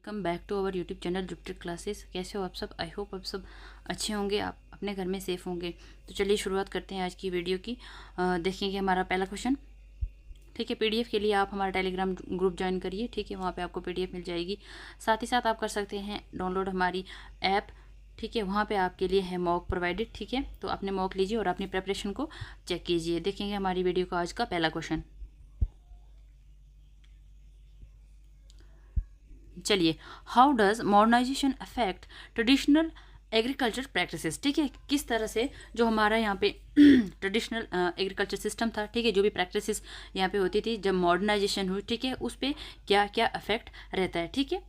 Welcome back to our YouTube channel Jupiter Classes. कैसे हो आप सब? आई होप आप सब अच्छे होंगे, आप अपने घर में सेफ़ होंगे। तो चलिए शुरुआत करते हैं आज की वीडियो की। देखेंगे हमारा पहला क्वेश्चन। ठीक है, पीडीएफ के लिए आप हमारा टेलीग्राम ग्रुप ज्वाइन करिए। ठीक है, वहाँ पे आपको पीडीएफ मिल जाएगी। साथ ही साथ आप कर सकते हैं डाउनलोड हमारी ऐप। ठीक है, वहाँ पे आपके लिए है मॉक प्रोवाइडेड। ठीक है, तो अपने मॉक लीजिए और अपनी प्रिपरेशन को चेक कीजिए। देखेंगे हमारी वीडियो का आज का पहला क्वेश्चन। चलिए, how does modernisation affect traditional agriculture practices. ठीक है, किस तरह से जो हमारा यहाँ पे ट्रेडिशनल एग्रीकल्चर सिस्टम था, ठीक है, जो भी प्रैक्टिसेस यहाँ पे होती थी, जब मॉडर्नाइजेशन हुई, ठीक है, उस पर क्या क्या अफेक्ट रहता है। ठीक है,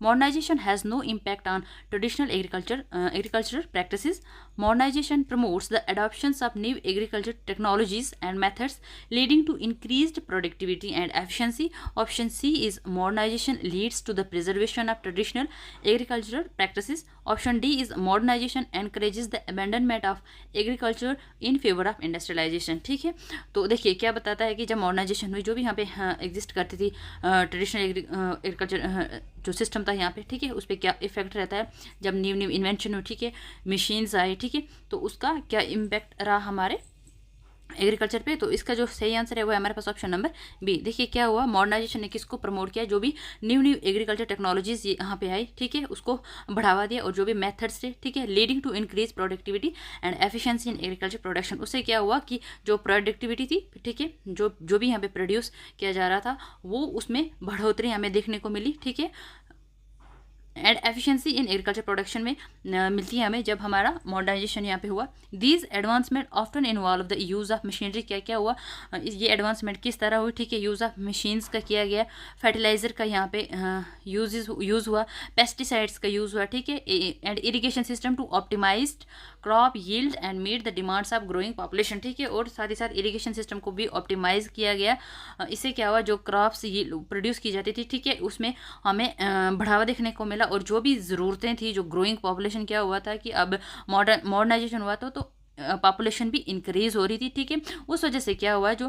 modernization has no impact on traditional agricultural practices. Modernization promotes the adoptions of new agriculture technologies and methods, leading to increased productivity and efficiency. Option C is modernization leads to the preservation of traditional agricultural practices. Option D is modernization encourages the abandonment of agriculture in favor of industrialization. ठीक है, तो देखिए क्या बताता है कि जब modernisation हुई, जो भी यहाँ पे एग्जिस्ट करती थी ट्रेडिशनल एग्रीकल्चर जो सिस्टम था यहाँ पे, ठीक है, उस पर क्या इफेक्ट रहता है जब न्यू न्यू इन्वेंशन हो, ठीक है, मशीन्स आए, ठीक है, तो उसका क्या इम्पैक्ट रहा हमारे एग्रीकल्चर पे। तो इसका जो सही आंसर है वो है हमारे पास ऑप्शन नंबर बी। देखिए क्या हुआ, मॉडर्नाइजेशन ने किसको प्रमोट किया, जो भी न्यू न्यू एग्रीकल्चर टेक्नोलॉजीज यहाँ पे आई, ठीक है, उसको बढ़ावा दिया, और जो भी मेथड्स थे, ठीक है, leading to increase productivity and efficiency in agriculture production. उससे क्या हुआ कि जो प्रोडक्टिविटी थी, ठीक है, जो भी यहाँ पे प्रोड्यूस किया जा रहा था, वो उसमें बढ़ोतरी हमें देखने को मिली। ठीक है, and efficiency in agriculture production में मिलती है हमें जब हमारा मॉडर्नाइजेशन यहाँ पे हुआ। These advancement often involve the use of machinery. क्या क्या हुआ, ये एडवांसमेंट किस तरह हुई, ठीक है, यूज़ ऑफ मशीन्स का किया गया, फर्टिलाइज़र का यहाँ पे यूज़ हुआ, पेस्टिसाइड्स का यूज़ हुआ, ठीक है, and irrigation system to optimise crop yield and meet the demands of growing population. ठीक है, और साथ ही साथ इरीगेशन सिस्टम को भी ऑप्टिमाइज किया गया। इससे क्या हुआ, जो क्रॉप्स प्रोड्यूस की जाती थी, ठीक है, उसमें हमें बढ़ावा देखने को मिला, और जो भी ज़रूरतें थी, जो ग्रोइंग पॉपुलेशन क्या हुआ था कि अब मॉडर्नाइजेशन हुआ था, तो पॉपुलेशन भी इंक्रीज हो रही थी। ठीक है, उस वजह से क्या हुआ, जो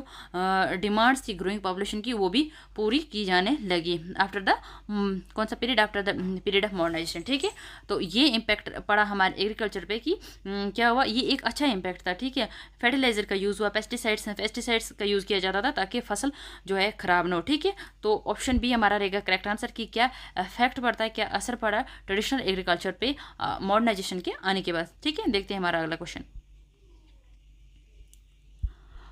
डिमांड्स थी ग्रोइंग पॉपुलेशन की, वो भी पूरी की जाने लगी आफ्टर द कौन सा period, after the period of modernisation. ठीक है, तो ये इम्पैक्ट पड़ा हमारे एग्रीकल्चर पे कि क्या हुआ, ये एक अच्छा इम्पैक्ट था। ठीक है, फर्टिलाइजर का यूज़ हुआ, पेस्टिसाइड्स का यूज़ किया जाता था ताकि फसल जो है ख़राब ना हो। ठीक है, तो ऑप्शन बी हमारा रहेगा करेक्ट आंसर कि क्या इफेक्ट पड़ता है, क्या असर पड़ा ट्रेडिशनल एग्रीकल्चर पे मॉडर्नाइजेशन के आने के बाद। ठीक है, देखते हैं हमारा अगला question.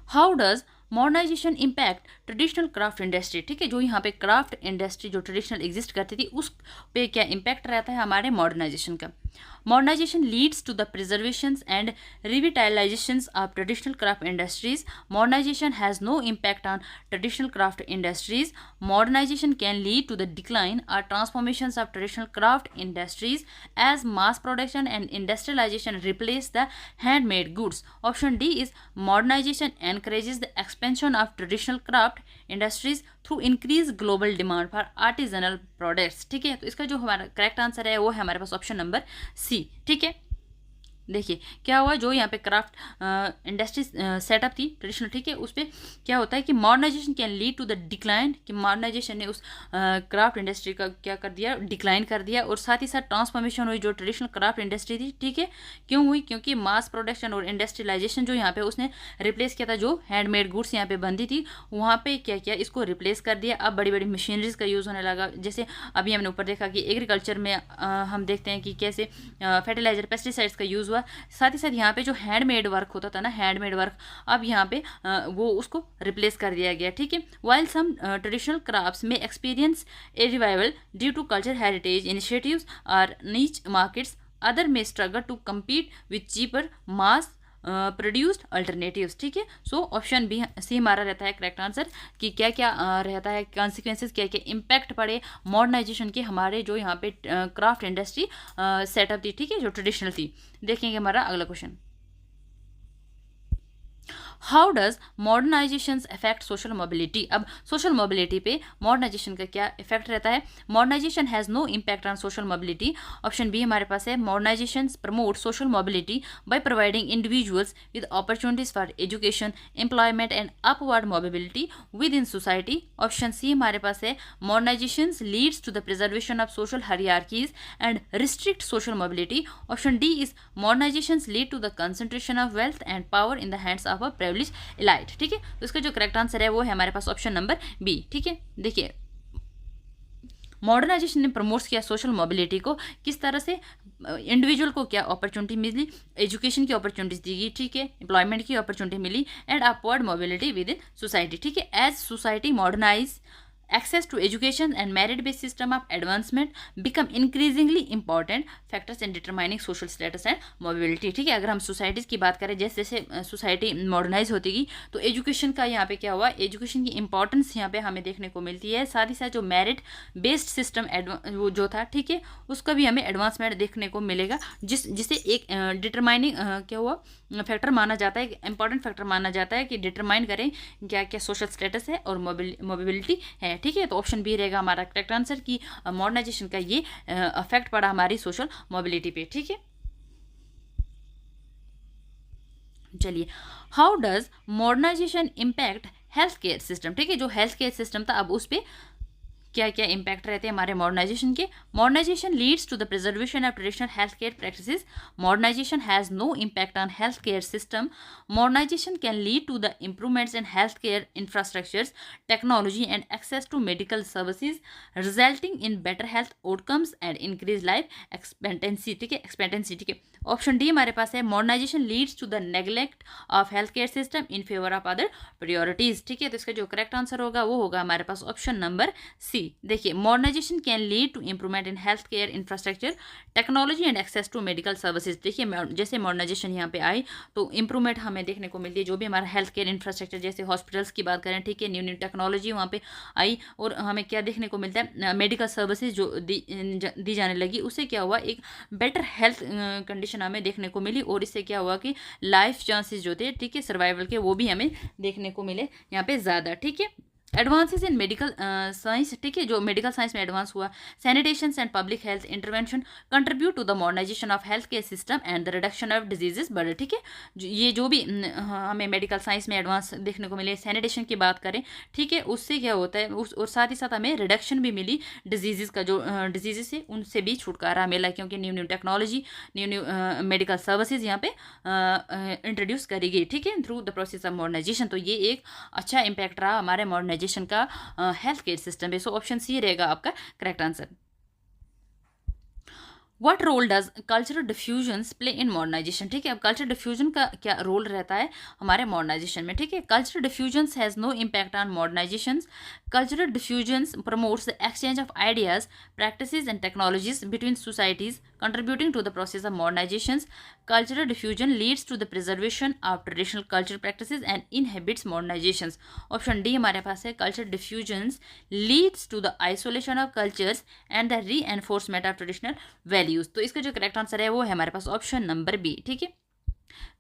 How does modernisation impact traditional craft industry. ठीक है, जो यहाँ पे क्राफ्ट इंडस्ट्री जो ट्रेडिशनल एग्जिस्ट करती थी, उस पे क्या इम्पैक्ट रहता है हमारे मॉडर्नाइजेशन का। Modernisation leads to the preservation and revitalisation of traditional craft industries. Modernisation has no impact on traditional craft industries. Modernisation can lead to the decline और transformation of traditional craft industries as mass production and industrialisation replace the handmade goods. Option D is modernisation encourages the expansion of traditional craft industries through increased global demand for artisanal products। ठीक है, तो इसका जो हमारा correct answer है वो है हमारे पास ऑप्शन नंबर सी। ठीक है, देखिए क्या हुआ, जो यहाँ पे क्राफ्ट इंडस्ट्री सेटअप थी ट्रेडिशनल, ठीक है, उस पर क्या होता है कि modernisation can lead to the decline, कि मॉडर्नाइजेशन ने उस क्राफ्ट इंडस्ट्री का क्या कर दिया, डिक्लाइन कर दिया, और साथ ही साथ ट्रांसफॉर्मेशन हुई जो ट्रेडिशनल क्राफ्ट इंडस्ट्री थी। ठीक है, क्यों हुई, क्योंकि मास प्रोडक्शन और इंडस्ट्रियलाइजेशन जो यहाँ पे उसने रिप्लेस किया था, जो हैंडमेड गुड्स यहाँ पे बनती थी, वहाँ पे क्या किया, इसको रिप्लेस कर दिया। अब बड़ी बड़ी मशीनरीज का यूज़ होने लगा। जैसे अभी हमने ऊपर देखा कि एग्रीकल्चर में हम देखते हैं कि कैसे फर्टिलाइजर पेस्टिसाइड्स का यूज़ हुआ। साथ ही साथ यहाँ पे जो हैंडमेड वर्क होता था ना, हैंडमेड वर्क, अब यहाँ पे वो उसको रिप्लेस कर दिया गया। ठीक है, while some traditional crafts may experience a revival due to culture heritage initiatives और niche markets, other may struggle to compete with cheaper mass produced alternatives. ठीक है, सो ऑप्शन बी सी हमारा रहता है करेक्ट आंसर कि क्या क्या रहता है कॉन्सिक्वेंसेस, क्या क्या इम्पैक्ट पड़े मॉडर्नाइजेशन के हमारे जो यहाँ पे क्राफ्ट इंडस्ट्री सेटअप थी, ठीक है, जो ट्रेडिशनल थी। देखेंगे हमारा अगला question. How does modernisation affect social mobility. अब सोशल मोबिलिटी पे मॉडर्नाइजेशन का क्या इफेक्ट रहता है। Modernisation has no impact on social mobility. Option B हमारे पास है modernisation promote social mobility by providing individuals with opportunities for education, employment and upward mobility within society. Option C हमारे पास है modernisation leads to the preservation of social hierarchies and restrict social mobility. Option D is modernisation lead to the concentration of wealth and power in the hands of a privileged elite. ठीक है, तो इसका जो correct answer है वो है हमारे पास ऑप्शन नंबर बी। ठीक है, देखिए मॉडर्नाइजेशन ने प्रमोट्स किया सोशल मोबिलिटी को, किस तरह से इंडिविजुअल को क्या अपॉर्चुनिटी मिली, एजुकेशन की अपॉर्चुनिटीज दी गई, ठीक है, एम्प्लॉयमेंट की अपॉर्चुनिटी मिली and upward mobility within society. ठीक है, as society modernise access to education and merit based system of advancement become increasingly important factors in determining social status and mobility। ठीक है, अगर हम सोसाइटीज़ की बात करें, जैसे जैसे सोसाइटी मॉडर्नाइज होती गई तो एजुकेशन का यहाँ पे क्या हुआ, एजुकेशन की इंपॉर्टेंस यहाँ पे हमें देखने को मिलती है। साथ ही साथ जो मेरिट बेस्ड सिस्टम वो जो था, ठीक है, उसका भी हमें एडवांसमेंट देखने को मिलेगा, जिसे एक डिटरमाइनिंग क्या हुआ फैक्टर माना जाता है, एक इंपॉर्टेंट फैक्टर माना जाता है कि डिटरमाइन करें क्या क्या सोशल स्टेटस है और मोबिलिटी है। ठीक है, तो ऑप्शन बी रहेगा हमारा करेक्ट आंसर कि मॉडर्नाइजेशन का ये अफेक्ट पड़ा हमारी सोशल मोबिलिटी पे। ठीक है, चलिए how does modernisation impact health care system. ठीक है, जो हेल्थ केयर सिस्टम था अब उस पर क्या क्या इंपैक्ट रहते हैं हमारे मॉडर्नाइजेशन के। Modernisation leads to the preservation of traditional health care practices. Modernisation has no impact on health care system. Modernisation can lead to the improvements in health care infrastructures, technology and access to medical services, resulting in better health outcomes and increase life expectancy. ठीक है, expectancy. ठीक है, option D हमारे पास है modernisation leads to the neglect of health care system in favour of other priorities. ठीक है, तो इसका जो करेक्ट आंसर होगा वो होगा हमारे पास ऑप्शन नंबर सी। देखिए modernisation can lead to improvement in health care infrastructure, technology and access to medical services. देखिए जैसे मॉडर्नाइजेशन यहाँ पे आई तो इंप्रूवमेंट हमें देखने को मिलती है, जो भी हमारा हेल्थ केयर इंफ्रास्ट्रक्चर, जैसे हॉस्पिटल्स की बात करें, ठीक है, न्यू न्यू टेक्नोलॉजी वहाँ पे आई और हमें क्या देखने को मिलता है, मेडिकल सर्विसेज जो दी जाने लगी, उससे क्या हुआ, एक बेटर हेल्थ कंडीशन हमें देखने को मिली और इससे क्या हुआ कि लाइफ चांसेस जो थे, ठीक है, सर्वाइवल के, वो भी हमें देखने को मिले यहाँ पे ज़्यादा। ठीक है, एडवांसेस इन मेडिकल साइंस, ठीक है, जो मेडिकल साइंस में एडवांस हुआ, sanitation and public health intervention contribute to the modernisation of health care system and the reduction of diseases burden. ठीक है, ये जो भी हमें मेडिकल साइंस में एडवांस देखने को मिले, सैनिटेशन की बात करें, ठीक है, उससे क्या होता है और साथ ही साथ हमें रिडक्शन भी मिली डिजीज़ का, जो डिजीज़ से उनसे भी छुटकारा मिला, क्योंकि new new technology, new new medical services यहाँ पे इंट्रोड्यूस करी गई, ठीक है, through the process of modernisation. तो ये एक अच्छा इम्पैक्ट रहा हमारे मॉडर्नाइजेशन का हेल्थ केयर सिस्टम पे। सो ऑप्शन सी रहेगा आपका correct answer. What role does cultural diffusions play in modernisation. ठीक है, अब कल्चरल डिफ्यूजन का क्या रोल रहता है हमारे मॉडर्नाइजेशन में। ठीक है, cultural diffusions has no impact on modernisation. Cultural diffusions promotes the exchange of ideas, practices and technologies between societies, contributing to the process of modernizations. Cultural diffusion leads to the preservation of traditional cultural practices and inhibits modernizations. Option D हमारे पास है cultural diffusions leads to the isolation of cultures and the reinforcement of traditional values. तो इसका जो correct answer है वो है हमारे पास ऑप्शन नंबर बी। ठीक है,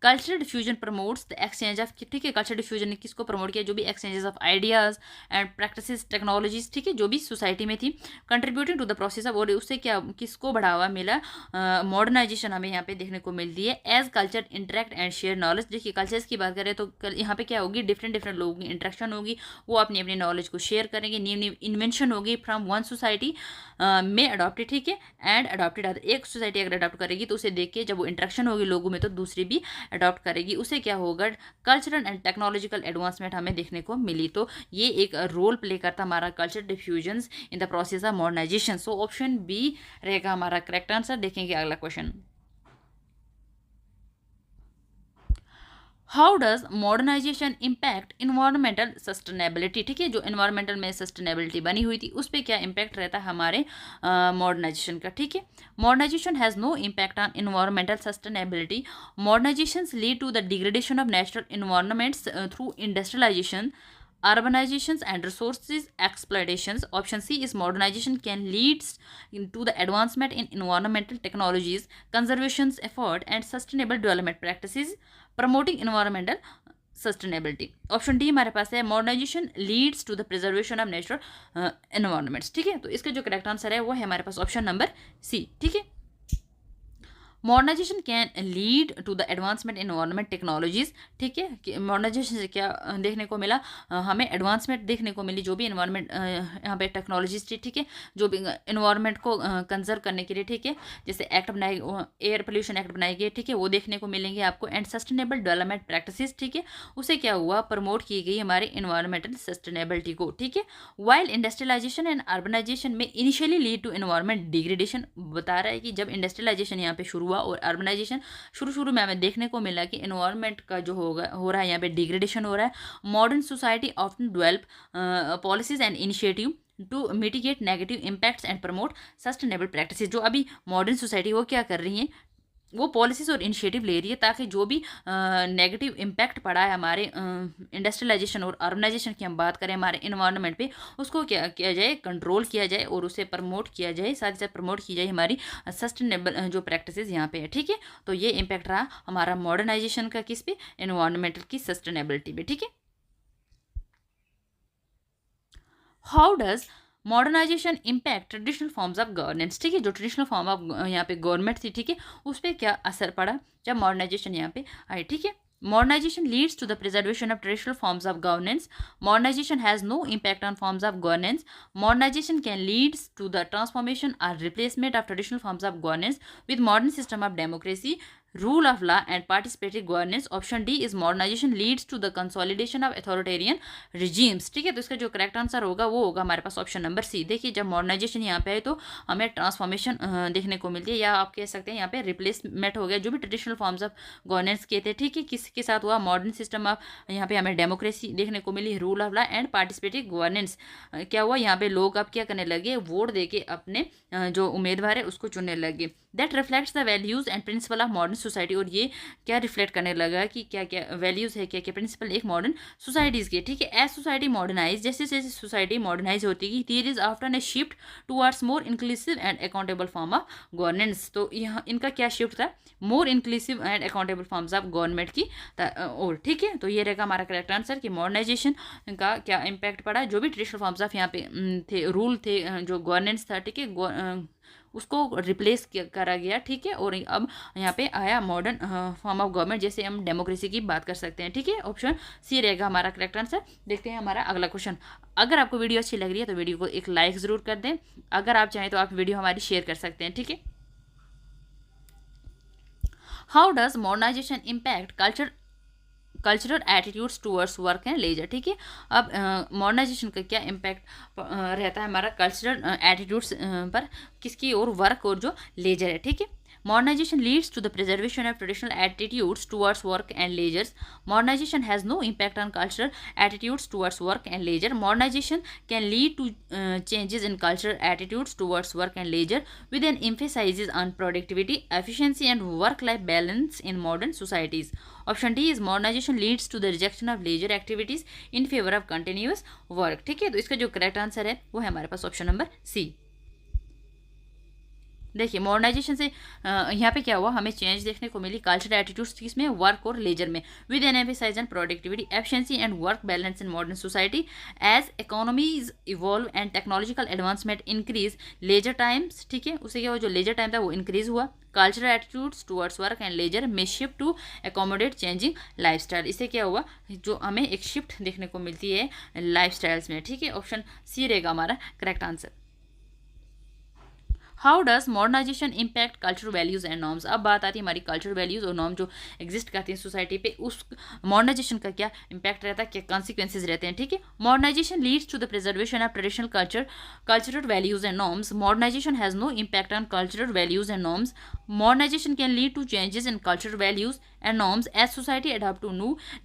cultural diffusion promotes the exchange of, ठीक है, कल्चरल डिफ्यूजन ने किसको प्रमोट किया, जो भी exchanges of ideas and practices, technologies, ठीक है, जो भी सोसाइटी में थी, contributing to the process of, और उससे क्या किसको बढ़ावा मिला, मॉडर्नाइजेशन हमें यहाँ पे देखने को मिलती है। As culture interact and share knowledge. देखिए कल्चर्स की बात करें तो यहाँ पे क्या होगी, डिफरेंट लोगों की इंटरेक्शन होगी, वो अपनी अपनी नॉलेज को शेयर करेंगे, न्यू न्यू इन्वेंशन होगी फ्रॉम वन सोसाइटी में अडॉप्टेड, ठीक है, एंड अडॉप्टेड अदर। एक सोसाइटी अगर अडॉप्ट करेगी तो उसे देख के जब वो इंटरेक्शन होगी लोगों में तो दूसरी भी अडॉप्ट करेगी, उसे क्या होगा, कल्चरल एंड टेक्नोलॉजिकल एडवांसमेंट हमें देखने को मिली। तो ये एक रोल प्ले करता हमारा culture diffusions in the process of modernisation. So option B रहेगा हमारा करेक्ट आंसर। देखेंगे अगला question, how does modernisation impact environmental sustainability. ठीक है, जो इन्वायरमेंटल में सस्टेनेबिलिटी बनी हुई थी उस पर क्या इम्पैक्ट रहता है हमारे मॉडर्नाइजेशन का। ठीक है, modernisation has no impact on environmental sustainability. Modernisations lead to the degradation of natural environments through industrialisation, urbanizations and resources exploitations. Option C is modernization can leads to the advancement in environmental technologies, conservation effort and sustainable development practices, promoting environmental sustainability. Option D हमारे पास है modernisation leads to the preservation of natural environments. ठीक है, तो इसका जो correct answer है वो है हमारे पास ऑप्शन नंबर सी। ठीक है, modernisation can lead to the advancement in environment technologies. ठीक है, कि मॉडर्नाइजेशन से क्या देखने को मिला, हमें एडवांसमेंट देखने को मिली जो भी एनवायरमेंट यहाँ पे टेक्नोलॉजीज थी। ठीक है, जो भी एनवायरमेंट को कंजर्व करने के लिए, ठीक है, जैसे एक्ट बनाए, एयर पोल्यूशन एक्ट बनाए गए, ठीक है, वो देखने को मिलेंगे आपको। एंड सस्टेनेबल डेवलपमेंट प्रैक्टिसेस, ठीक है, उसे क्या हुआ, प्रमोट की गई हमारे एनवायरमेंटल सस्टेनेबिलिटी को। ठीक है, while industrialisation and urbanisation may initially lead to environment degradation, बता रहा है कि जब इंडस्ट्रियलाइजेशन यहाँ पे शुरू हुआ और अर्बनाइजेशन शुरू में हमें देखने को मिला कि एनवायरनमेंट का जो हो रहा है यहाँ पे डिग्रेडेशन हो रहा है। Modern society often develop policies and initiative to mitigate negative impacts and promote sustainable practices. जो अभी मॉडर्न सोसाइटी वो क्या कर रही है, वो पॉलिसीज़ और इनिशिएटिव ले रही है ताकि जो भी नेगेटिव इम्पैक्ट पड़ा है हमारे इंडस्ट्रियलाइजेशन और अर्बनाइजेशन की हम बात करें हमारे इन्वायरमेंट पे, उसको क्या किया जाए, कंट्रोल किया जाए और उसे प्रमोट किया जाए, साथ ही साथ प्रमोट की जाए हमारी सस्टेनेबल जो प्रैक्टिसेस यहाँ पे है। ठीक है, तो ये इम्पैक्ट रहा हमारा मॉडर्नाइजेशन का किस पे, एनवायरमेंटल की सस्टेनेबिलिटी पे। ठीक है, how does modernisation impact traditional forms of governance. ठीक है, जो ट्रेडिशनल फॉर्म ऑफ यहाँ पे गवर्नमेंट थी, ठीक है, उस पर क्या असर पड़ा जब मॉडर्नाइजेशन यहाँ पे आई। ठीक है, modernization leads to the preservation of traditional forms of governance. Modernization has no impact on forms of governance. Modernization can lead to the transformation or replacement of traditional forms of governance with modern system of democracy, rule of law and participatory governance. Option D is modernization leads to the consolidation of authoritarian regimes. ठीक है, तो इसका जो correct answer होगा वो होगा हमारे पास ऑप्शन नंबर सी। देखिए, जब मॉडर्नाइजेशन यहाँ पे है तो हमें ट्रांसफॉर्मेशन देखने को मिलती है, या आप कह सकते हैं यहाँ पे रिप्लेसमेंट हो गया जो भी ट्रेडिशनल फॉर्म्स ऑफ गवर्नेंस के थे। ठीक है, किसके साथ हुआ, मॉडर्न सिस्टम ऑफ, यहाँ पे हमें डेमोक्रेसी देखने को मिली, rule of law and participatory governance. क्या हुआ, यहाँ पे लोग अब क्या करने लगे, वोट दे के अपने जो उम्मीदवार है उसको चुनने लगे। That reflects the values and principle of modern society. और ये क्या रिफ्लेक्ट करने लगा कि क्या क्या वैल्यूज़ है, क्या क्या प्रिंसिपल एक मॉडर्न सोसाइटीज़ के। ठीक है, एज सोसाइटी मॉडर्नाइज, जैसे जैसे सोसाइटी मॉडर्नाइज होती गई, there is after a shift towards more inclusive and accountable form of governance. तो यहाँ इनका क्या शिफ्ट था, more inclusive and accountable forms of government की और। ठीक है, तो ये रहेगा हमारा करेक्ट आंसर कि मॉडर्नाइजेशन का क्या इम्पैक्ट पड़ा, जो भी ट्रेडिशनल फॉर्म्स ऑफ यहाँ पे थे, रूल थे, जो गवर्नेंस था, ठीक है, उसको रिप्लेस करा गया। ठीक है, और अब यहाँ पे आया मॉडर्न फॉर्म ऑफ गवर्नमेंट, जैसे हम डेमोक्रेसी की बात कर सकते हैं। ठीक है, ऑप्शन सी रहेगा हमारा करेक्ट आंसर। देखते हैं हमारा अगला क्वेश्चन। अगर आपको वीडियो अच्छी लग रही है तो वीडियो को एक लाइक ज़रूर कर दें, अगर आप चाहें तो आप वीडियो हमारी शेयर कर सकते हैं। ठीक है, how does modernisation impact cultural attitudes towards work and leisure. ठीक है, अब मॉडर्नाइजेशन का क्या इम्पैक्ट रहता है हमारा कल्चरल एटीट्यूड्स पर, किसकी और वर्क और जो लेजर है। ठीक है, modernization leads to the preservation of traditional attitudes towards work and leisure. Modernization has no impact on cultural attitudes towards work and leisure. Modernization can lead to changes in cultural attitudes towards work and leisure with an emphasis on productivity, efficiency and work-life balance in modern societies. Option D is modernization leads to the rejection of leisure activities in favor of continuous work. ठीक है, तो इसका जो correct answer है वो है हमारे पास ऑप्शन नंबर सी। देखिए, मॉडर्नाइजेशन से यहाँ पे क्या हुआ, हमें चेंज देखने को मिली कल्चरल एटीट्यूड्स किसमें, वर्क और लेजर में, with an emphasize on productivity, efficiency and work balance in modern society. As economies evolve and technological advancement increase leisure times. ठीक है, उससे क्या हुआ, जो लेजर टाइम था वो इंक्रीज हुआ। Cultural attitudes towards work and leisure में shift to accommodate changing lifestyle. इससे क्या हुआ, जो हमें एक शिफ्ट देखने को मिलती है लाइफस्टाइल्स में। ठीक है, ऑप्शन सी रहेगा हमारा correct answer. How does modernisation impact cultural values and norms. अब बात आती है हमारी कल्चरल वैल्यूज़ और नॉर्म जो एग्जिस्ट करती हैं सोसाइटी पे, उस मॉडर्नाइजेशन का क्या इम्पैक्ट रहता है, क्या कॉन्सिक्वेंसेज रहते हैं। ठीक है, modernisation leads to the preservation of traditional cultural values and norms. Modernization has no impact on cultural values and norms. Modernization can lead to changes in cultural values and norms as society adapt to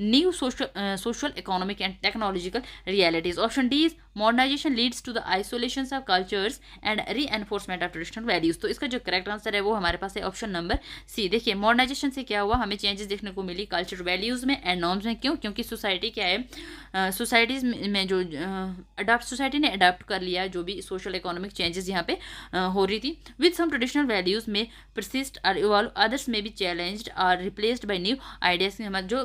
new social, economic and technological realities. Option D is modernization leads to the isolations of cultures and reinforcement of traditional values. तो इसका जो correct answer है वो हमारे पास है option number C. देखिए, modernisation से क्या हुआ, हमें चेंजेस देखने को मिली कल्चरल वैल्यूज़ में एंड नॉर्म्स में। क्यों, क्योंकि सोसाइटी क्या है, सोसाइटीज़ में जो सोसाइटी ने अडाप्ट कर लिया जो भी सोशल इकोनॉमिक चेंजेस यहाँ पे हो रही थी, विद सम ट्रेडिशनल वैल्यूज़ में persist or evolve, others may be challenged or replaced by new ideas। जो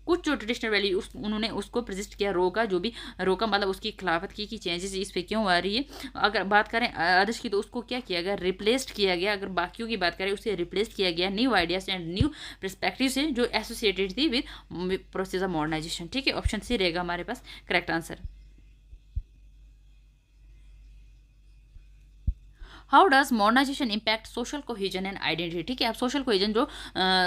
कुछ जो ट्रेडिशनल वैल्यू उन्होंने उसको प्रेजिस्ट किया, रोका मतलब उसकी खिलाफत की कि चेंजेस इस पे क्यों आ रही है। अगर बात करें अदर्स की तो उसको क्या किया गया, रिप्लेस्ड किया गया। अगर बाकियों की बात करें उसे रिप्लेस किया गया new ideas and new perspective से जो एसोसिएटेड थी विद प्रोसेस ऑफ मॉडर्नाइजेशन। ठीक है, ऑप्शन सी रहेगा हमारे पास correct answer. How does modernisation impact social cohesion and identity. ठीक है, अब सोशल कोहेजन जो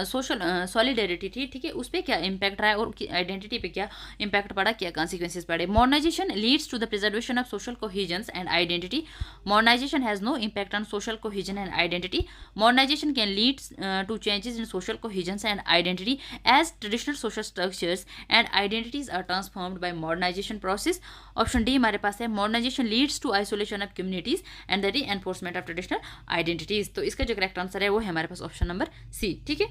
सोशल सॉलिडेरिटी थी, ठीक है, उस पर क्या इम्पैक्ट रहा है और आइडेंटिटी पे क्या इम्पैक्ट पड़ा, क्या कॉन्सिक्वेंसेज पड़े। Modernisation leads to the preservation of social cohesion and identity. Modernisation has no impact on social cohesion and identity. Modernisation can leads to changes in social cohesion and identity as traditional social structures and identities are transformed by modernisation process. Option D हमारे पास है modernisation leads to isolation of communities and the reinforcement of traditional identities. तो इसका जो correct answer है वो है हमारे पास ऑप्शन नंबर सी। ठीक है,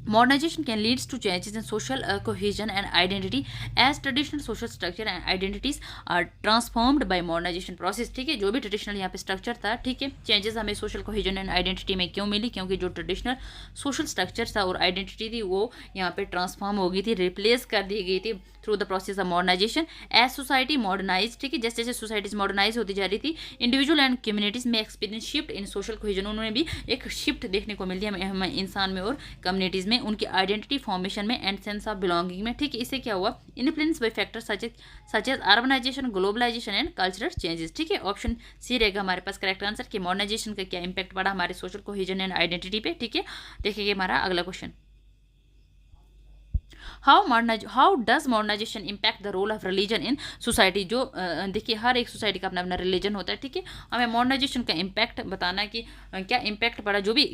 modernization can leads to changes in social cohesion and identity as traditional social structure and identities are transformed by modernization process। ठीक है, जो भी ट्रेडिशनल यहाँ पे स्ट्रक्चर था, ठीक है, चेंजेस हमें सोशल कोहेजन एंड आइडेंटिटी में क्यों मिली, क्योंकि जो ट्रेडिशनल सोशल स्ट्रक्चर था और आइडेंटिटी थी वो यहाँ पे ट्रांसफॉर्म हो गई थी, रिप्लेस कर दी गई थी through the process of modernization as society modernize. ठीक है, जैसे जैसे सोसाइटीज मॉडर्नाइज होती जा रही थी, इंडिविजुअल एंड कम्युनिटीज में experience shift in social cohesion, उन्होंने भी एक शिफ्ट देखने को मिलती है हमें इंसान में और कम्युनिटीज में, उनकी आइडेंटिटी फॉर्मेशन में एंड सेंस ऑफ बिलोंगिंग में। ठीक है, इससे क्या हुआ, influence by factors such as urbanization, globalization and cultural changes. ठीक है, ऑप्शन सी रहेगा हमारे पास करेक्ट आंसर कि मॉडर्नाइजेशन का क्या इंपैक्ट पड़ा हमारे सोशल कोहेजन एंड आइडेंटिटी पे। ठीक है, देखिए हमारा अगला question, how does modernisation impact the role of religion in society. जो देखिए हर एक सोसाइटी का अपना अपना रिलीजन होता है। ठीक है, हमें मॉडर्नाइजेशन का इम्पैक्ट बताना कि क्या इम्पैक्ट पड़ा, जो भी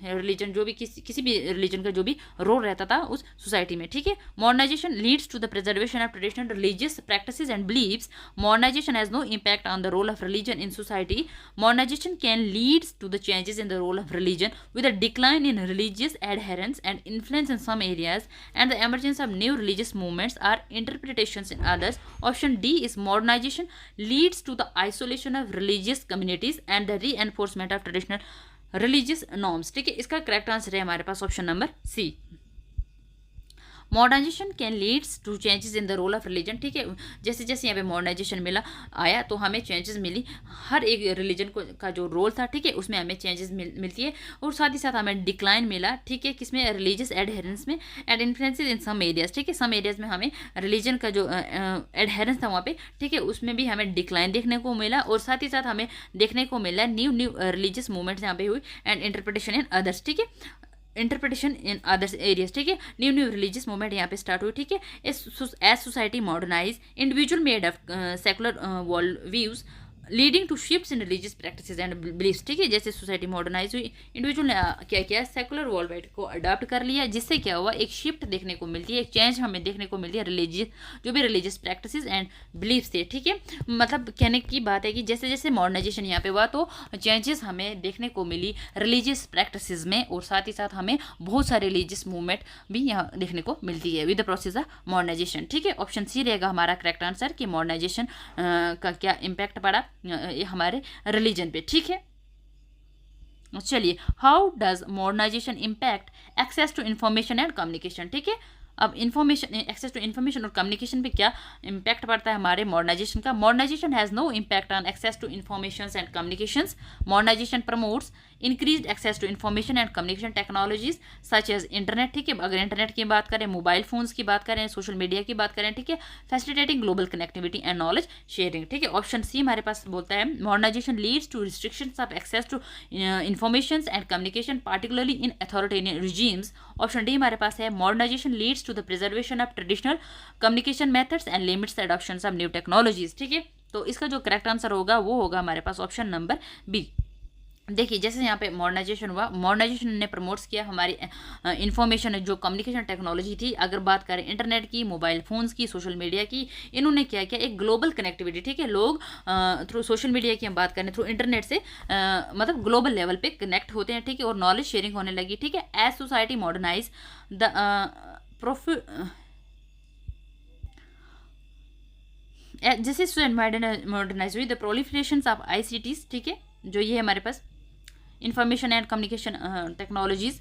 रिलीजन, जो भी किसी भी रिलीजन का जो भी रोल रहता था उस सोसाइटी में। ठीक है, modernisation leads to the preservation of traditional religious practices and beliefs. Modernization has no impact on the role of religion in society. Modernization can leads to the changes in the role of religion with a decline in religious adherence and influence in some areas and the emergence of new religious movements or interpretations in others. Option D is modernization leads to the isolation of religious communities and the reinforcement of traditional religious norms। ठीक है, इसका correct answer है हमारे पास option number C. Modernisation can leads to changes in the role of religion. ठीक है, जैसे जैसे यहाँ पे मॉडर्नाइजेशन आया तो हमें चेंजेस मिली, हर एक रिलीजन का जो रोल था, ठीक है, उसमें हमें चेंजेस मिलती है और साथ ही साथ हमें डिक्लाइन मिला। ठीक है, किसमें, रिलीजियस एडहेरेंस में and influences in some areas. ठीक है, सम एरियाज में हमें रिलीजन का जो एडहेरेंस था वहाँ पे, ठीक है, उसमें भी हमें डिक्लाइन देखने को मिला और साथ ही साथ हमें देखने को मिला न्यू रिलीजियस मूवमेंट्स यहाँ पे हुई एंड इंटरप्रिटेशन इन अदर्स। ठीक है, इंटरप्रिटेशन इन अदर्स एरियाज। ठीक है, न्यू रिलीजियस मूवमेंट यहाँ पे स्टार्ट हुई। ठीक है, as society modernize individual made of secular world views leading to shifts in religious practices and beliefs. ठीक है, जैसे सोसाइटी मॉडर्नाइज हुई, इंडिविजुअल ने क्या किया, सेकुलर वर्ल्ड वाइड को अडॉप्ट कर लिया, जिससे क्या हुआ, एक शिफ्ट देखने को मिलती है, एक चेंज हमें देखने को मिलती है रिलीजियस, जो भी रिलीजियस प्रैक्टिसेस एंड बिलीफ्स थे। ठीक है, मतलब कहने की बात है कि जैसे जैसे मॉडर्नाइजेशन यहाँ पे हुआ तो चेंजेस हमें देखने को मिली रिलीजियस प्रैक्टिसेस में और साथ ही साथ हमें बहुत सारे रिलीजियस मूवमेंट भी यहाँ देखने को मिलती है with the process of modernisation. ठीक है, ऑप्शन सी रहेगा हमारा करेक्ट आंसर कि मॉडर्नाइजेशन का क्या इम्पैक्ट पड़ा हमारे रिलीजन पे। ठीक है, चलिए, how does modernisation impact access to information and communication. ठीक है, अब इन्फॉर्मेशन, एक्सेस टू इन्फॉर्मेशन और कम्युनिकेशन पे क्या इम्पैक्ट पड़ता है हमारे मॉडर्नाइजेशन का। Modernization has no impact on access to information and communications. Modernization promotes increased access to information and communication technologies such as internet. ठीक है, अगर इंटरनेट की बात करें, मोबाइल फोन्स की बात करें, सोशल मीडिया की बात करें, ठीक है, facilitating global connectivity and knowledge sharing. ठीक है, ऑप्शन सी हमारे पास बोलता है modernisation leads to restrictions of access to information and communication particularly in authoritarian regimes. Option D हमारे पास है modernisation leads to the preservation of traditional communication methods and limits the adoption of new technologies. ठीक है, तो इसका जो correct answer होगा वो होगा हमारे पास ऑप्शन नंबर बी। देखिए, जैसे यहाँ पे मॉडर्नाइजेशन हुआ, मॉडर्नाइजेशन ने प्रमोट्स किया हमारी इन्फॉर्मेशन, जो कम्युनिकेशन टेक्नोलॉजी थी, अगर बात करें इंटरनेट की, मोबाइल फ़ोन्स की, सोशल मीडिया की, इन्होंने क्या किया, एक ग्लोबल कनेक्टिविटी। ठीक है, लोग थ्रू सोशल मीडिया की हम बात करें, थ्रू इंटरनेट से मतलब ग्लोबल लेवल पे कनेक्ट होते हैं। ठीक है, और नॉलेज शेयरिंग होने लगी। ठीक है, एज सोसाइटी मॉडर्नाइज जैसे मॉडर्नाइज हुई द प्रोलिफरेशन ऑफ ICTs। ठीक है, जो ये हमारे पास information and communication technologies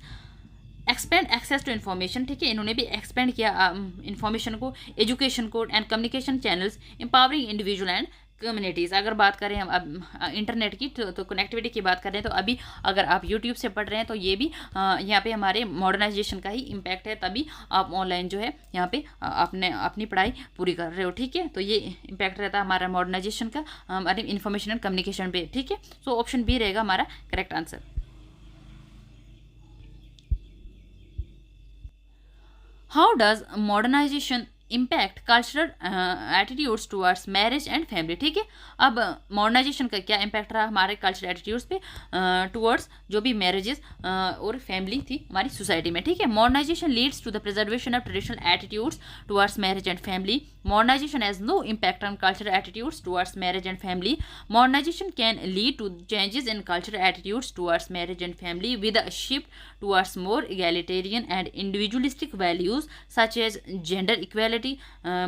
expand access to information, ठीक है, इन्होंने भी एक्सपेंड किया इन्फॉर्मेशन को, एजुकेशन को and communication channels, empowering individual and communities. अगर बात करें हम अब इंटरनेट की तो कनेक्टिविटी की बात करें तो अभी अगर आप यूट्यूब से पढ़ रहे हैं तो ये भी यहाँ पे हमारे मॉडर्नाइजेशन का ही इम्पैक्ट है, तभी आप ऑनलाइन जो है यहाँ पे आपने अपनी पढ़ाई पूरी कर रहे हो, ठीक है। तो ये इम्पैक्ट रहता है हमारा मॉडर्नाइजेशन का हमारे इन्फॉर्मेशन एंड कम्युनिकेशन पे, ठीक है। सो ऑप्शन बी रहेगा हमारा correct answer. How does modernisation impact cultural attitudes towards marriage and family, ठीक है। अब मॉडर्नाइजेशन का क्या इम्पैक्ट रहा हमारे कल्चरल एटीट्यूड्स पे टुवर्ड्स जो भी मैरिजेस और फैमिली थी हमारी सोसाइटी में, ठीक है। Modernisation leads to the preservation of traditional attitudes towards marriage and family. Modernization has no impact on cultural attitudes towards marriage and family. Modernization can lead to changes in cultural attitudes towards marriage and family with a shift towards more egalitarian and individualistic values such as gender equality,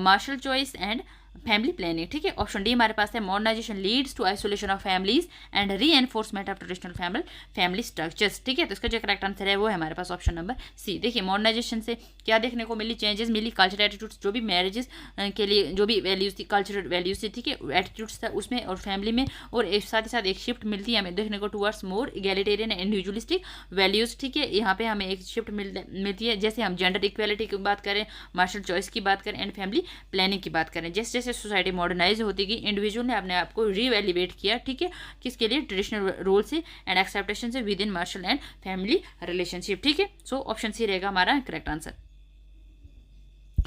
martial choice and family planning, ठीक है। Option D हमारे पास है modernisation leads to isolation of families and reinforcement of traditional family structures, ठीक है। तो इसका जो करेक्ट आंसर है वो है हमारे पास ऑप्शन नंबर सी। देखिए मॉडर्नाइजेशन से क्या देखने को मिली, चेंजेस मिली कल्चरल एटीट्यूड्स, जो भी मैरिजेस के लिए जो भी वैल्यूज थी, कल्चरल वैल्यूज थी, ठीक है, एटीट्यूड्स था उसमें और फैमिली में, और साथ ही साथ एक शिफ्ट मिलती है हमें देखने को towards more egalitarian and individualistic values, ठीक है। यहाँ पे हमें एक शिफ्ट मिलती है, जैसे हम जेंडर इक्वालिटी की बात करें, मार्शल चॉइस की बात करें एंड फैमिली प्लानिंग की बात करें। जैसे जैसे सोसाइटी मॉडर्नाइज होती गई, इंडिविजुअल ने अपने आप को रीवैल्यूएट किया, ठीक है, किसके लिए, ट्रेडिशनल रोल से एंड एक्सेप्टेशन से within marital and family relationship, ठीक है। सो ऑप्शन सी रहेगा हमारा correct answer.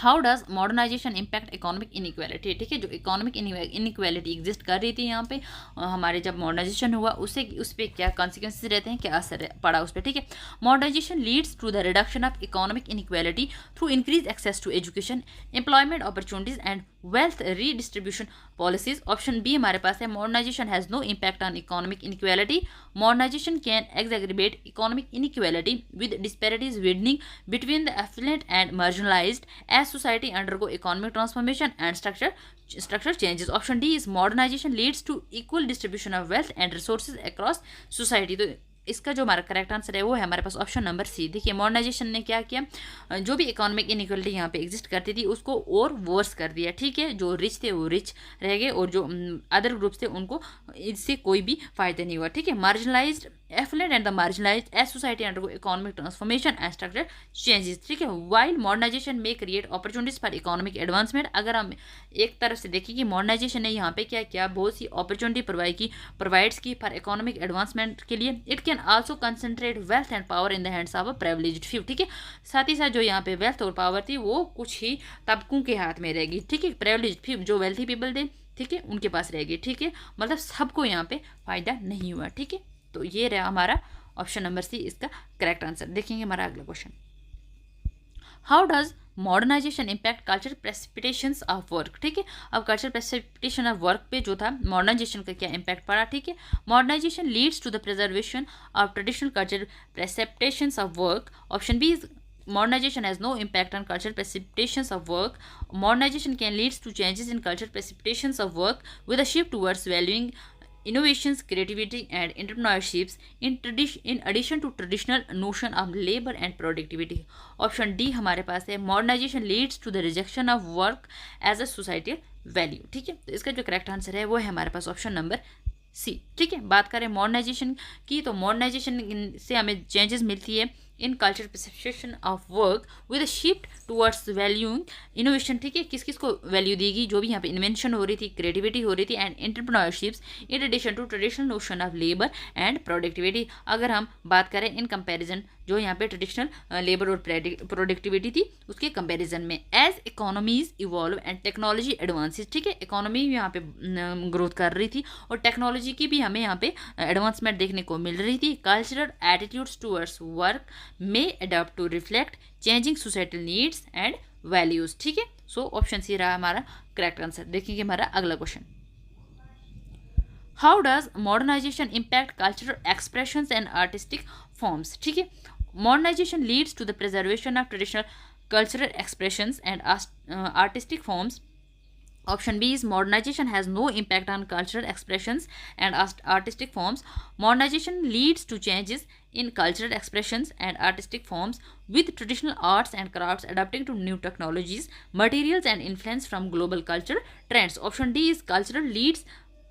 How does modernisation impact economic inequality, ठीक है। जो इकोनॉमिक इनइक्वालिटी एग्जिस्ट कर रही थी यहाँ पे हमारे जब मॉडर्नाइजेशन हुआ उस पर क्या कॉन्सिक्वेंसेज रहते हैं, क्या असर पड़ा उस पर, ठीक है। Modernisation leads to the reduction of economic inequality through increase access to education, employment opportunities and wealth redistribution policies. Option B हमारे पास है modernisation has no impact on economic inequality. Modernization can exacerbate economic inequality with disparities widening between the affluent and marginalized as society undergo economic transformation and structure changes. Option D is modernization leads to equal distribution of wealth and resources across society. तो इसका जो हमारा correct answer है वो है हमारे पास option number C. देखिए मॉडर्नाइजेशन ने क्या किया, जो भी इकोनॉमिक इनइक्वालिटी यहाँ पे एग्जिस्ट करती थी उसको और वर्स कर दिया, ठीक है। जो रिच थे वो रिच रह गए और जो अदर ग्रुप्स थे उनको इससे कोई भी फायदा नहीं हुआ, ठीक है। Marginalised affluent and the marginalized as society undergo economic transformation and structure changes, ठीक है। while modernization may create opportunities for economic advancement, अगर हम एक तरफ से देखें कि मॉडर्नाइजेशन ने यहाँ पे क्या किया, बहुत सी अपॉर्चुनिटी प्रोवाइड्स की फॉर इकोनॉमिक एडवांसमेंट के लिए। It can also concentrate wealth and power in the hands of a privileged few, ठीक है। साथ ही साथ जो यहाँ पे वेल्थ और पावर थी वो कुछ ही तबकों के हाथ में रहेगी, ठीक है। प्रिविलेज्ड फ्यू जो वेल्थी पीपल थे, ठीक है, उनके पास रहेगी, ठीक है। मतलब सबको यहाँ पे फायदा नहीं हुआ, ठीक है। तो ये रहा हमारा ऑप्शन नंबर सी इसका करेक्ट आंसर। देखेंगे हमारा अगला question, how does modernisation impact culture precipitations of work, ठीक है। अब कल्चर प्रेसिपिटेशन ऑफ वर्क पे जो था मॉडर्नाइजेशन का क्या इम्पैक्ट पड़ा, ठीक है। Modernisation leads to the preservation of traditional culture precipitations of work. Option B is modernization has no impact on cultural precipitations of work. Modernization can lead to changes in cultural precipitations of work with a shift towards valuing innovations, creativity and entrepreneurships in addition to traditional notion of labor and productivity. Option D हमारे पास है modernization leads to the rejection of work as a societal value, ठीक है। तो इसका जो correct answer है वो है हमारे पास ऑप्शन नंबर सी, ठीक है। बात करें मॉडर्नाइजेशन की तो मॉडर्नाइजेशन से हमें चेंजेस मिलती है in culture perception of work with a shift towards valuing innovation, ठीक है। किस किस को वैल्यू देगी, जो भी यहाँ पे इन्वेंशन हो रही थी, क्रिएटिविटी हो रही थी and entrepreneurships in addition to traditional notion of labour and productivity. अगर हम बात करें इन कंपैरिजन जो यहाँ पे ट्रेडिशनल लेबर और प्रोडक्टिविटी थी उसके कंपैरिजन में, as economies evolve and technology advances, ठीक है। इकोनॉमी यहाँ पे ग्रोथ कर रही थी और टेक्नोलॉजी की भी हमें यहाँ पे एडवांसमेंट देखने को मिल रही थी। Cultural attitudes towards work may adapt to reflect changing societal needs and values, ठीक है। सो ऑप्शन सी रहा हमारा करेक्ट आंसर। देखेंगे हमारा अगला question, how does modernisation impact cultural expressions and artistic forms, ठीक है। Modernisation leads to the preservation of traditional cultural expressions and artistic forms Option B is modernization has no impact on cultural expressions and artistic forms. Modernization leads to changes in cultural expressions and artistic forms, with traditional arts and crafts adapting to new technologies, materials, and influence from global culture trends. Option D is cultural leads.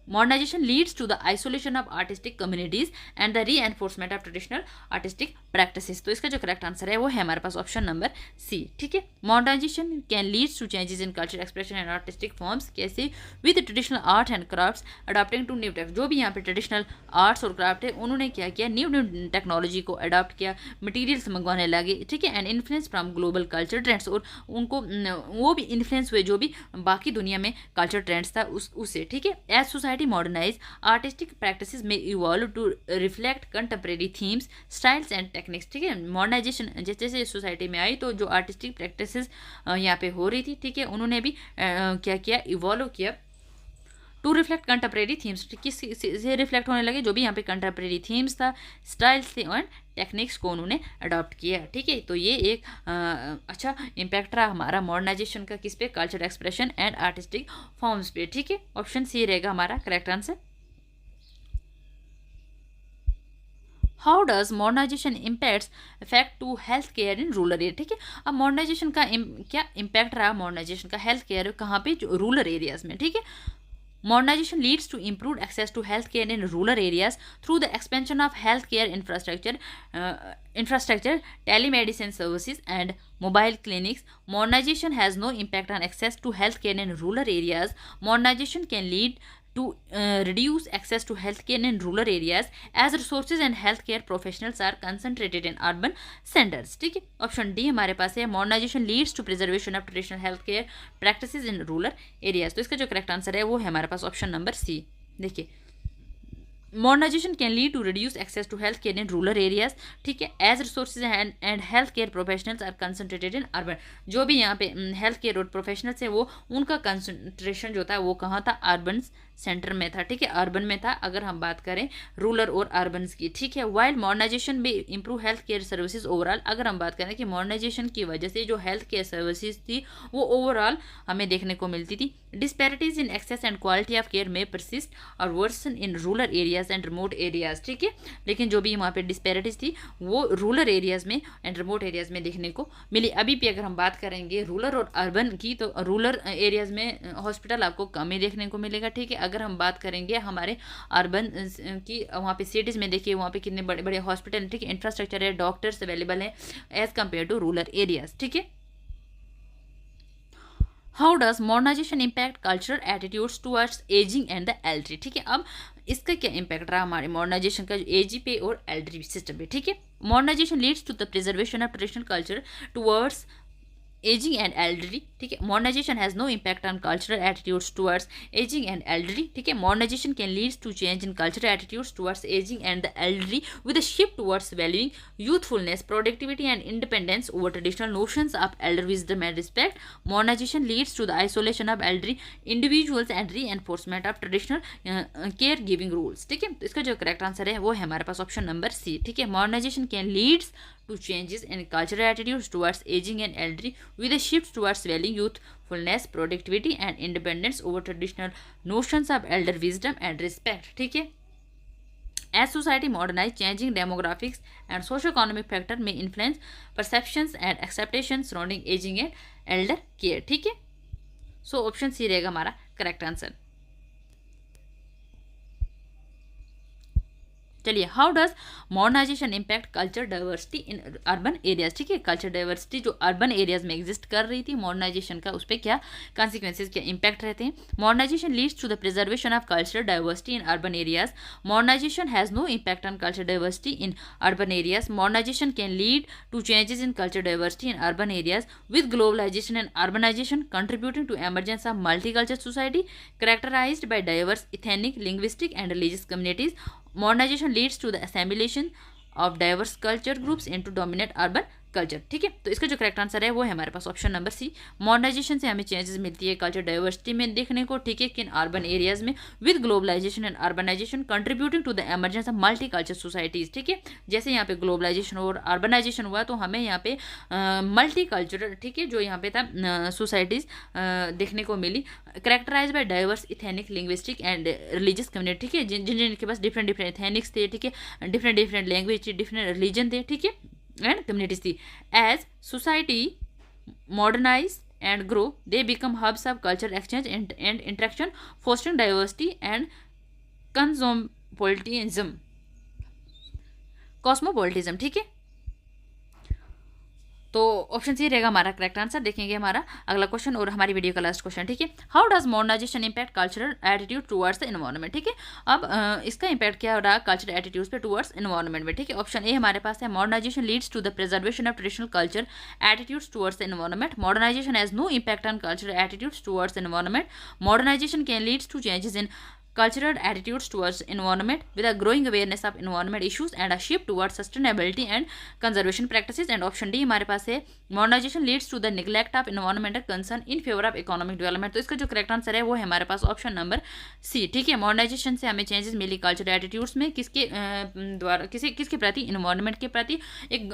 Modernization leads to the isolation of artistic communities and the reinforcement of traditional artistic practices. तो इसका जो correct answer है वो है हमारे पास option number C. ठीक है, modernisation can leads to changes in culture expression and artistic forms. कैसे? With traditional art and crafts adopting to new tech. जो भी यहाँ पे ट्रेडिशनल आर्ट्स और क्राफ्ट है उन्होंने क्या किया, न्यू टेक्नोलॉजी को अडॉप्ट किया, मटीरियल्स मंगवाने लगे. ठीक है, and influence from global culture trends. और उनको वो भी इन्फ्लुएंस हुए जो भी बाकी दुनिया में कल्चर ट्रेंड्स था उससे. ठीक है, as society modernized, artistic practices may evolve to reflect contemporary themes, styles and techniques. ठीक है, मॉडर्नाइजेशन जैसे जैसे सोसाइटी में आई तो जो आर्टिस्टिक प्रैक्टिसेस यहाँ पे हो रही थी, ठीक है, उन्होंने भी क्या किया, इवॉल्व किया टू रिफ्लेक्ट कंटेम्प्रेरी थीम्स. किस से रिफ्लेक्ट होने लगे, जो भी यहाँ पे कंटेम्प्रेरी थीम्स था, स्टाइल्स थे और टेक्निक्स को उन्होंने अडॉप्ट किया. ठीक है, तो ये एक अच्छा इम्पैक्ट रहा हमारा मॉडर्नाइजेशन का किस पे, culture expression and artistic forms पे. ठीक है, ऑप्शन सी रहेगा हमारा correct answer. How does modernization impacts effect to health care in rural area. ठीक है, अब मॉडर्नाइजेशन का क्या इम्पैक्ट रहा मॉडर्नाइजेशन का हेल्थ केयर कहाँ पे, जो रूरल एरियाज में. ठीक है, modernization leads to improved access to healthcare in rural areas through the expansion of healthcare infrastructure, telemedicine services, and mobile clinics. Modernization has no impact on access to healthcare in rural areas. Modernization can lead to reduce access to healthcare in rural areas as resources and healthcare professionals are concentrated in urban centers. ठीक है, option D हमारे पास है, modernisation leads to preservation of traditional health care practices in rural areas. तो इसका जो correct answer है वो है हमारे पास ऑप्शन नंबर सी. देखिए, modernisation can lead to reduce access to health care in rural areas. ठीक है, as resources and health care professionals are concentrated in urban. जो भी यहाँ पे हेल्थ केयर और प्रोफेशनल्स है वो उनका कंसंट्रेशन जो था वो कहाँ था, अर्बन सेंटर में था. ठीक है, अर्बन में था अगर हम बात करें रूरल और अर्बन की. ठीक है, वाइल मॉडर्नाइजेशन भी improve health care services overall. अगर हम बात करें कि मॉडर्नाइजेशन की वजह से जो हेल्थ केयर सर्विसेज थी वो ओवरऑल हमें देखने को मिलती थी. Disparities in access and quality of care में परसिस्ट और worsen in rural areas and remote areas. ठीक है, लेकिन जो भी वहाँ पे डिस्पैरिटीज थी वो रूरल एरियाज में एंड रिमोट एरियाज में देखने को मिली. अभी भी अगर हम बात करेंगे रूरल और अर्बन की तो रूरल एरियाज में हॉस्पिटल आपको कम ही देखने को मिलेगा. ठीक है, अगर हम बात करेंगे हमारे अर्बन की, वहाँ पे सिटीज़ में देखिए वहाँ पे कितने बड़े बड़े हॉस्पिटल, ठीक है, इंफ्रास्ट्रक्चर है, डॉक्टर्स अवेलेबल हैं as compare to rural areas. ठीक है, how does modernisation impact cultural attitudes towards aging and the elderly. ठीक है, अब इसका क्या इम्पैक्ट रहा हमारे मॉडर्नाइजेशन का एजी पे और एल्डरी सिस्टम पे. ठीक है, modernisation leads to the preservation of traditional culture towards aging and elderly. ठीक है, modernization has no impact on cultural attitudes towards aging and elderly. ठीक है, modernization can lead to change in cultural attitudes towards aging and the elderly with a shift towards valuing youthfulness, productivity and independence over traditional notions of elder wisdom and respect. Modernization leads to the isolation of elderly individuals and reinforcement of traditional caregiving rules. ठीक है, तो इसका जो correct answer है वो है हमारे पास ऑप्शन नंबर सी. ठीक है, modernization can leads to changes in cultural attitudes towards aging and elderly with a shift towards valuing youthfulness, productivity and independence over traditional notions of elder wisdom and respect. ठीक है, as society modernize, changing demographics and socio-economic factor may influence perceptions and expectations surrounding aging and elder care. ठीक है, so option C रहेगा हमारा correct answer. चलिए, how does modernisation impact culture diversity in urban areas. ठीक है, culture diversity जो urban areas में exist कर रही थी मॉडर्नाइजेशन का, उस पर क्या कॉन्सिक्वेंसेज, क्या इम्पैक्ट रहते हैं. Modernization leads to the preservation of culture diversity in urban areas. Modernization has no impact on culture diversity in urban areas. Modernization can lead to changes in culture diversity in urban areas with globalization and urbanization contributing to emergence of multiculture society characterized by diverse ethnic, linguistic and religious communities. Modernization leads to the assimilation of diverse culture groups into dominant urban culture. ठीक है, तो इसका जो correct answer है वो है हमारे पास ऑप्शन नंबर सी। मॉडर्नाइजेशन से हमें चेंजेस मिलती है कल्चर डाइवर्सिटी में देखने को। ठीक है, किन अर्बन एरियाज में with globalization and urbanization contributing to the emergence of multi culture societies. ठीक है, जैसे यहाँ पे ग्लोबलाइजेशन और अर्बनाइजेशन हुआ तो हमें यहाँ पे मल्टी कल्चरल, ठीक है, जो यहाँ पे था सोसाइटीज देखने को मिली, characterize by diverse ethnic linguistic and religious community. ठीक है, जिनके पास डिफरेंट डिफरेंट इथेनिक्स थे, ठीक है, different different language, different religion थे, ठीक है, एंड कम्युनिटीज थी। As society modernize and grow, they become hubs of cultural exchange and interaction, fostering diversity and cosmopolitanism। ठीक है, तो ऑप्शन सी रहेगा हमारा करेक्ट आंसर। देखेंगे हमारा अगला क्वेश्चन और हमारी वीडियो का लास्ट क्वेश्चन। ठीक है, how does modernization impact cultural attitude towards the environment. ठीक है, अब इसका इंपैक्ट क्या हो रहा है कल्चरल एटीट्यूड्स पे टुवर्ड्स एनवायरनमेंट में। ठीक है, ऑप्शन ए हमारे पास है modernisation leads to the preservation of traditional culture attitudes towards the environment. Modernization has no impact on cultural attitudes towards environment. Modernization can leads to changes in cultural attitudes towards environment with a growing awareness of environment issues and a shift towards sustainability and conservation practices। and option D हमारे पास है modernization leads to the neglect of environmental concern in favor of economic development। तो इसका जो correct answer है वो है हमारे पास ऑप्शन नंबर सी। ठीक है, मॉडर्नाइजेशन से हमें चेंजेस मिली कल्चरल एटीट्यूड्स में, किसके द्वारा, किसके प्रति, इन्वायरमेंट के प्रति एक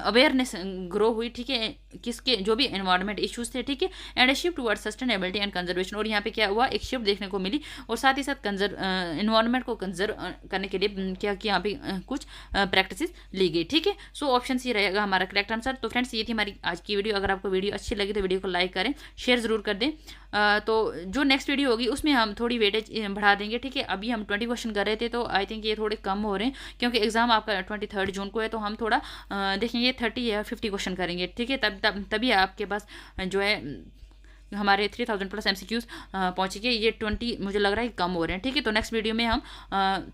अवेयरनेस ग्रो हुई। ठीक है, किसके, जो भी एनवायरमेंट इश्यूज थे। ठीक है, and shift towards sustainability and conservation. और यहाँ पे क्या हुआ, एक शिफ्ट देखने को मिली और साथ ही साथ एनवायरनमेंट को कंजर्व करने के लिए क्या कि यहाँ पे कुछ प्रैक्टिसेस ली गई। ठीक है, सो ऑप्शन सी रहेगा हमारा करेक्ट आंसर। तो फ्रेंड्स, ये थी हमारी आज की वीडियो। अगर आपको वीडियो अच्छी लगी तो वीडियो को लाइक करें, शेयर ज़रूर कर दें। तो जो नेक्स्ट वीडियो होगी उसमें हम थोड़ी वेटेज बढ़ा देंगे। ठीक है, अभी हम 20 क्वेश्चन कर रहे थे तो आई थिंक ये थोड़े कम हो रहे हैं क्योंकि एग्जाम आपका 23 जून को है। तो हम थोड़ा देखेंगे 30 या 50 क्वेश्चन करेंगे। ठीक है, तभी आपके पास जो है हमारे 3000+ MCQs पहुँचेंगे। ये 20 मुझे लग रहा है कम हो रहे हैं। ठीक है, तो नेक्स्ट वीडियो में हम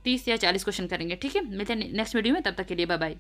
30 या 40 क्वेश्चन करेंगे। ठीक है, मिलते हैं नेक्स्ट वीडियो में, तब तक के लिए बाय बाय।